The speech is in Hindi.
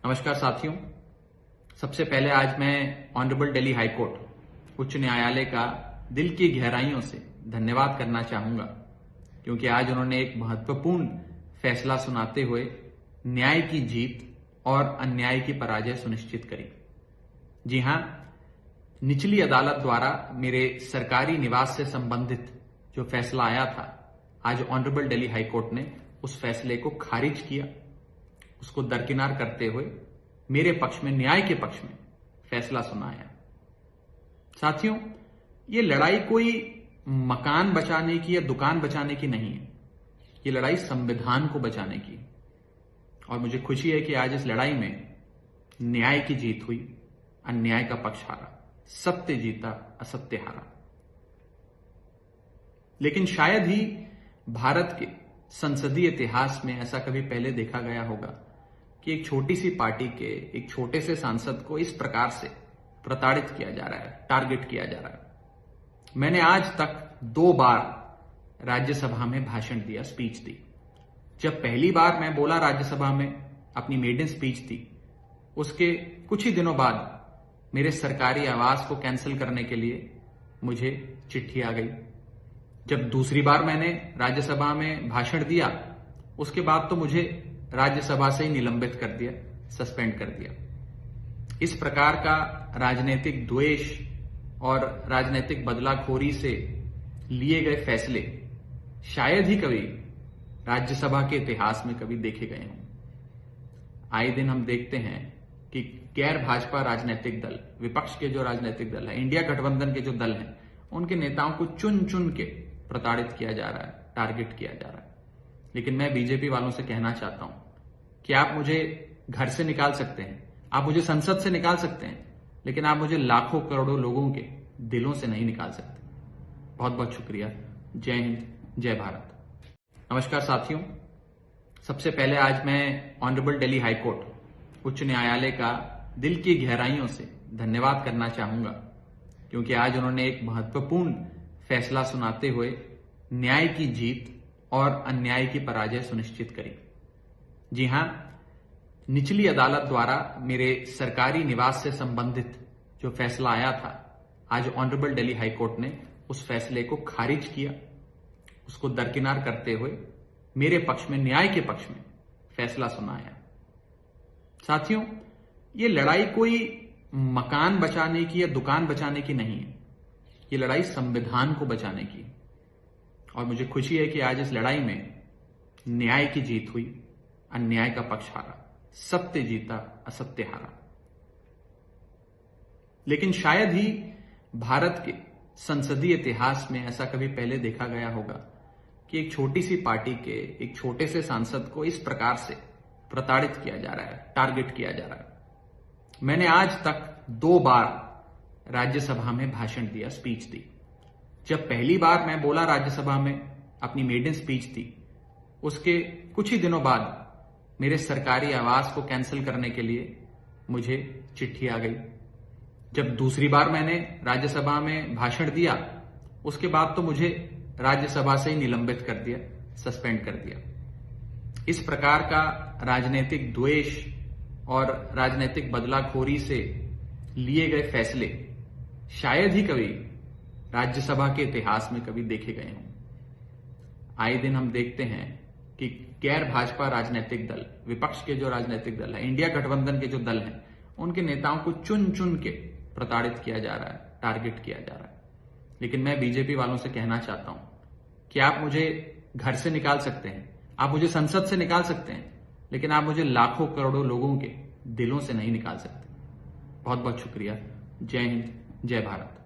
नमस्कार साथियों। सबसे पहले आज मैं ऑनरेबल दिल्ली हाई कोर्ट उच्च न्यायालय का दिल की गहराइयों से धन्यवाद करना चाहूंगा, क्योंकि आज उन्होंने एक महत्वपूर्ण फैसला सुनाते हुए न्याय की जीत और अन्याय की पराजय सुनिश्चित करी। जी हां, निचली अदालत द्वारा मेरे सरकारी निवास से संबंधित जो फैसला आया था, आज ऑनरेबल दिल्ली हाई कोर्ट ने उस फैसले को खारिज किया, उसको दरकिनार करते हुए मेरे पक्ष में, न्याय के पक्ष में फैसला सुनाया। साथियों, ये लड़ाई कोई मकान बचाने की या दुकान बचाने की नहीं है, ये लड़ाई संविधान को बचाने की। और मुझे खुशी है कि आज इस लड़ाई में न्याय की जीत हुई, अन्याय का पक्ष हारा, सत्य जीता, असत्य हारा। लेकिन शायद ही भारत के संसदीय इतिहास में ऐसा कभी पहले देखा गया होगा कि एक छोटी सी पार्टी के एक छोटे से सांसद को इस प्रकार से प्रताड़ित किया जा रहा है, टारगेट किया जा रहा है। मैंने आज तक 2 बार राज्यसभा में भाषण दिया, स्पीच दी। जब पहली बार मैं बोला राज्यसभा में, अपनी मेडन स्पीच दी, उसके कुछ ही दिनों बाद मेरे सरकारी आवास को कैंसिल करने के लिए मुझे चिट्ठी आ गई। जब दूसरी बार मैंने राज्यसभा में भाषण दिया, उसके बाद तो मुझे राज्यसभा से ही निलंबित कर दिया, सस्पेंड कर दिया। इस प्रकार का राजनीतिक द्वेष और राजनीतिक बदलाखोरी से लिए गए फैसले शायद ही कभी राज्यसभा के इतिहास में कभी देखे गए हों। आए दिन हम देखते हैं कि गैर भाजपा राजनीतिक दल, विपक्ष के जो राजनीतिक दल है, इंडिया गठबंधन के जो दल हैं, उनके नेताओं को चुन चुन के प्रताड़ित किया जा रहा है, टारगेट किया जा रहा है। लेकिन मैं बीजेपी वालों से कहना चाहता हूं कि आप मुझे घर से निकाल सकते हैं, आप मुझे संसद से निकाल सकते हैं, लेकिन आप मुझे लाखों करोड़ों लोगों के दिलों से नहीं निकाल सकते। बहुत बहुत शुक्रिया। जय हिंद, जय भारत। नमस्कार साथियों। सबसे पहले आज मैं ऑनरेबल दिल्ली हाई कोर्ट उच्च न्यायालय का दिल की गहराइयों से धन्यवाद करना चाहूंगा, क्योंकि आज उन्होंने एक महत्वपूर्ण फैसला सुनाते हुए न्याय की जीत और अन्याय की पराजय सुनिश्चित करी। जी हां, निचली अदालत द्वारा मेरे सरकारी निवास से संबंधित जो फैसला आया था, आज ऑनरेबल दिल्ली हाई कोर्ट ने उस फैसले को खारिज किया, उसको दरकिनार करते हुए मेरे पक्ष में, न्याय के पक्ष में फैसला सुनाया। साथियों, ये लड़ाई कोई मकान बचाने की या दुकान बचाने की नहीं है, ये लड़ाई संविधान को बचाने की। और मुझे खुशी है कि आज इस लड़ाई में न्याय की जीत हुई, अन्याय का पक्ष हारा, सत्य जीता, असत्य हारा। लेकिन शायद ही भारत के संसदीय इतिहास में ऐसा कभी पहले देखा गया होगा कि एक छोटी सी पार्टी के एक छोटे से सांसद को इस प्रकार से प्रताड़ित किया जा रहा है, टारगेट किया जा रहा है। मैंने आज तक 2 बार राज्यसभा में भाषण दिया, स्पीच दी। जब पहली बार मैं बोला राज्यसभा में, अपनी मेडन स्पीच दी, उसके कुछ ही दिनों बाद मेरे सरकारी आवास को कैंसिल करने के लिए मुझे चिट्ठी आ गई। जब दूसरी बार मैंने राज्यसभा में भाषण दिया, उसके बाद तो मुझे राज्यसभा से ही निलंबित कर दिया, सस्पेंड कर दिया। इस प्रकार का राजनीतिक द्वेष और राजनीतिक बदलाखोरी से लिए गए फैसले शायद ही कभी राज्यसभा के इतिहास में कभी देखे गए हों। आए दिन हम देखते हैं कि गैर भाजपा राजनीतिक दल, विपक्ष के जो राजनीतिक दल है, इंडिया गठबंधन के जो दल हैं, उनके नेताओं को चुन चुन के प्रताड़ित किया जा रहा है, टारगेट किया जा रहा है। लेकिन मैं बीजेपी वालों से कहना चाहता हूं कि आप मुझे घर से निकाल सकते हैं, आप मुझे संसद से निकाल सकते हैं, लेकिन आप मुझे लाखों करोड़ों लोगों के दिलों से नहीं निकाल सकते। बहुत बहुत शुक्रिया। जय हिंद, जय भारत।